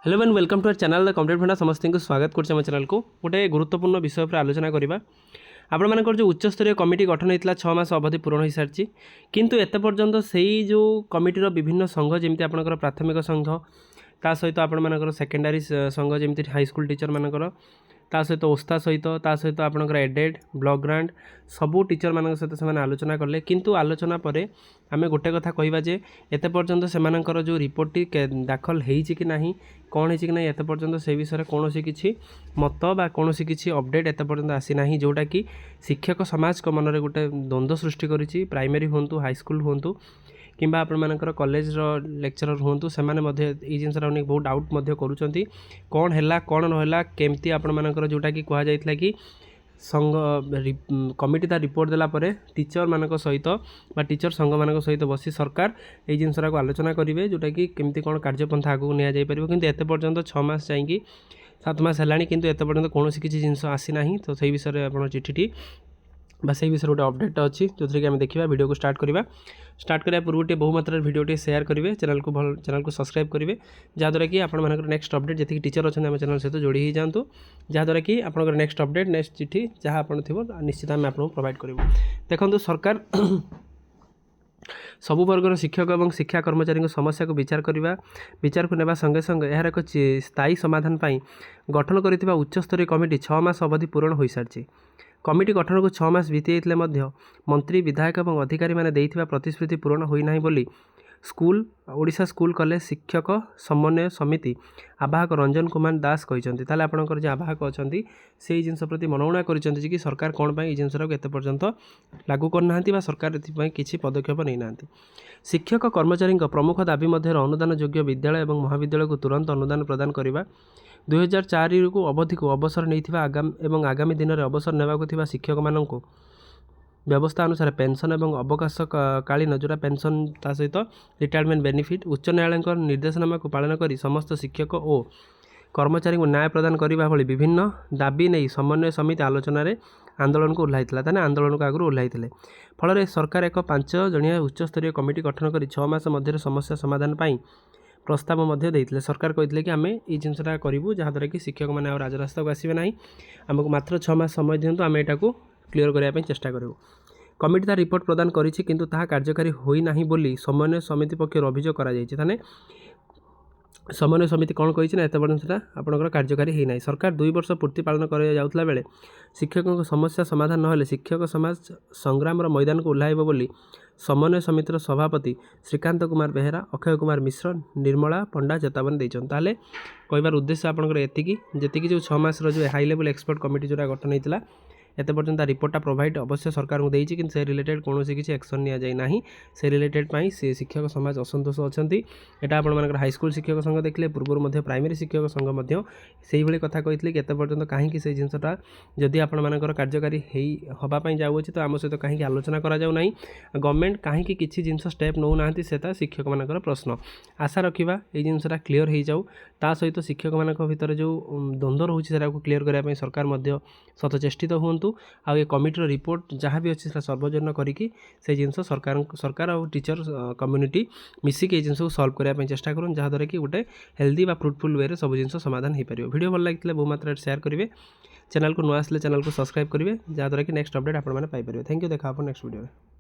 Hello and welcome to our channel the complete भंडा समस्त को स्वागत करम चैनल को गोटे गुरुत्वपूर्ण विषय पर आलोचना करवा आपण मानक जो उच्चस्तरीय कमिटी गठन होता 6 मास अवधि पूरण हो सारी किंतु एत पर्यंत से जो कमिटीर विभिन्न संघ जमी आपंकर प्राथमिक संघ ता सहित आपण मानकर सेकेंडरी संघ जमी हाईस्कल टीचर मानकर ता सहित ओस्ता सहित आपंकर एडेड ब्लॉक ग्रांट सबू टीचर मान सहित से आलोचना कले किंतु आलोचना पर आम गोटे कथा कहवा जे एत पर्यंत से जो रिपोर्ट दाखल होती कि ना कौन होती कि ना एत पर्यंत से विषय कौन किसी मत बा कौन किसी अपडेट एत पर्यंत आसीना जोटा कि शिक्षक समाज को मनरे गोटे द्वंद्व सृष्टि करी प्राइमरी हूँ हाईस्कल हूँ कि आपर कॉलेज लेक्चरर हूँ से जिनस बहुत डाउट करुँच कौन है कौन ना केमती आपर जोटा कि कहुला कि संघ कमिटी ता रिपोर्ट देला परे टीचर मानक सहित बा टीचर संघ मानक सहित बसी सरकार ये जिनसरा को आलोचना करेंगे जोटा कि केमती कौन कार्यपंथा आगू नि जापर कि एत पर्यंत 6 मास जाकि 7 मास है किंतु एत पर्यंत कौन किसी जिनस आसीना तो से विषय आप चिठी से विषय गोटे अपडेट अच्छी जो थी आम देखा वीडियो को स्टार्ट करने पूर्व बहु मात्रा वीडियो शेयर करेंगे चैनल को सब्सक्राइब करेंगे जहाँद्वारा कि आप नेक्स्ट अपडेट जी टीचर अच्छा आम चैनल सहित जोड़ी जातु जहाँद्वारा कि आप नेक्स्ट अपडेट नेक्स्ट चिठी जहाँ आप निश्चित आम आपको प्रोवाइड करूँ देखो सरकार सबु वर्गर शिक्षक और शिक्षा कर्मचारी समस्या को विचार को नेबा संगे संगे यार एक स्थायी समाधान पर गठन कर उच्चस्तरीय कमिटी 6 मास अवधि पूरण हो सारी कमिटी गठन को 6 मास बीती मंत्री विधायक और अधिकारी माने देइथिबा प्रतिश्रुति पूरण होई बोली स्कूल ओडिशा स्कूल कॉलेज शिक्षक समन्वय समिति आवाहक रंजन कुमार दास कहते ताले आपणकर जो आवाहक अच्छा से जिनस प्रति मनोना करिसेंति कि सरकार कौन पाई जिनस एत पर्यंत लागू करना सरकार एथि किसी पदक्षेप नहीं ना शिक्षक कर्मचारी प्रमुख दाबी मध्य अनुदान योग्य विद्यालय और महाविद्यालय को तुरंत अनुदान प्रदान करने 2004 को अवधि को अवसर नहीं आगामी दिन में अवसर नेबाक शिक्षक मानक व्यवस्था अनुसार पेंशन और अवकाश कालीन जोड़ा पेंशन ता सहित रिटायरमेंट बेनिफिट उच्च न्यायालय निर्देशनामा को पालन कर समस्त शिक्षक और कर्मचारी को न्याय प्रदान करने भली विभिन्न दाबी नहीं समन्वय समिति आलोचन आंदोलन को ओह्लैला ताने आंदोलन को आगुरी ओह्लैले फल सरकार एक 5 जणिया उच्चस्तरीय कमिटी गठन कर 6 मास मध्य समस्या समाधान पाई प्रस्ताव देते सरकार कहते कि आम ये जिनसा करूँ जहाँद्वारा कि शिक्षक मैंने राजरास्ता को आसवे ना आमको मात्र 6 मास समय दिंतु आम यहाँ क्लीयर करने चेष्टा करूँ कमिटी तार रिपोर्ट प्रदान करिछि किंतु ताहा कार्यकारी होई नाही बोली समन्वय समिति पक्ष अभियोग करा जायछि ताने समन्वय समिति कौन कही एत पर्यटन आपंकर कार्यकारी होना सरकार 2 वर्ष पूर्ति पालन कर बेले शिक्षकों समस्या समाधान ना शिक्षक समाज संग्राम मैदान को ओह्लैब बोली समन्वय समितिर सभापति श्रीकांत कुमार बेहेरा अक्षय कुमार मिश्र निर्मला पंडा चेतावनी देते ताले कहबार उद्देश्य आपंकर एतिकी जेतिकी जो 6 मास जो हाई लेवल एक्सपर्ट कमिटी जोड़ा गठन होता एत पर्यंत रिपोर्टा प्रोवाइड अवश्य सरकार को देती कि से रिलेटेड कौन किसी एक्शन नि जाए ना से रिलेटेड से शिक्षक समाज असंतोष अच्छा यहाँ आप हाईस्कल शिक्षक संघ देखले पूर्व प्राइमरी शिक्षक संघ से भाई कथा कही कि एत पर्यंत कहीं से जिनसा जदि आपर कार्यकारी होगापाई जाऊँगी तो आम सहित कहीं आलोचना कराऊना गवर्नमेंट कहीं किसी जिनस स्टेप नौ ना से शिक्षक मान प्रश्न आशा रखा ये जिनसा क्लीयर हो जाऊ ता सहित शिक्षक मान भर जो द्वंद्व रोचे से क्लीयर करने सरकार सतचेष्टित हूँ आ ये कमिटीर रिपोर्ट जहाँ भी अच्छी सर्वजन करी से जिनस सरकार और टीचर कम्युनिटी मिसिक ये जिनस सल्व करने चेष्टा करूँ जहाँद्वारा कि गोटे हेल्दी व फ्रुटफुल वे सब जिन समाधान हो पार वीडियो भल लगी बहु मात्रा शेयर करेंगे चैनल को नुआ आसले चैनल को सब्सक्राइब करेंगे जहाँद्वारा कि नेक्स्ट अपडेट आपने पाइपर थैंक यू देखा नेक्स्ट वीडियो।